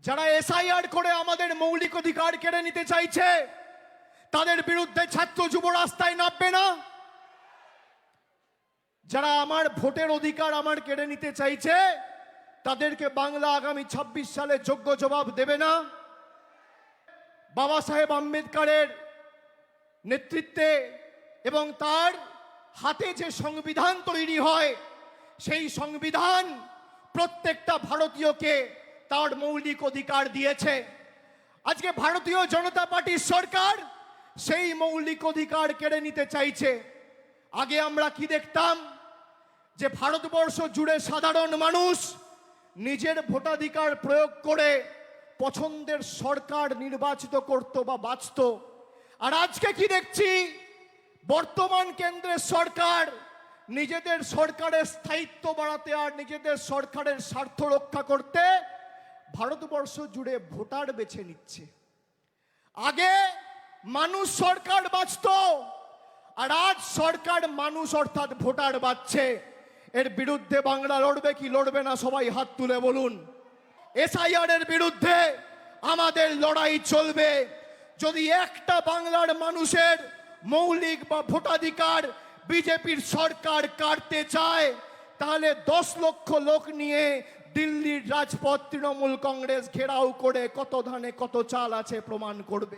যারা এসআইআর করে আমাদের মৌলিক অধিকার কেড়ে নিতে চাইছে তাদের বিরুদ্ধে ছাত্র যুব রাস্তায় নামবে না? যারা আমার ভোটের অধিকার আমার কেড়ে নিতে চাইছে তাদেরকে বাংলা আগামী ২৬ সালে যোগ্য জবাব দেবে না? বাবা সাহেব আম্বেদকরের নেতৃত্বে এবং তার হাতে যে সংবিধান তৈরি হয় সেই সংবিধান প্রত্যেকটা ভারতীয়কে তার মৌলিক অধিকার দিয়েছে। আজকে ভারতীয় জনতা পার্টির সরকার সেই মৌলিক অধিকার কেড়ে নিতে চাইছে। আগে আমরা কি দেখতাম যে ভারতবর্ষ জুড়ে সাধারণ মানুষ নিজের ভোটাধিকার প্রয়োগ করে পছন্দের সরকার নির্বাচিত করত বা বাঁচত। আর আজকে কি দেখছি, বর্তমান কেন্দ্রের সরকার নিজেদের সরকারের স্থায়িত্ব বাড়াতে আর নিজেদের সরকারের স্বার্থ রক্ষা করতে ভারতবর্ষ জুড়ে ভোটার বেছে নিচ্ছে। আগে মানুষ সরকার বাঁচত, আর আজ সরকার মানুষ অর্থাৎ ভোটার বাঁচছে। এর বিরুদ্ধে বাংলা লড়বে কি লড়বে না? সবাই হাত তুলে বলুন। এসআইআর এর বিরুদ্ধে আমাদের লড়াই চলবে। যদি একটা বাংলার মানুষের মৌলিক বা ভোটাধিকার বিজেপির সরকার কাটতে চায় তাহলে 10 লক্ষ লোক নিয়ে দিল্লির রাজপথ তৃণমূল কংগ্রেস ঘেরাও করে কত ধানে কত চাল আছে প্রমাণ করবে।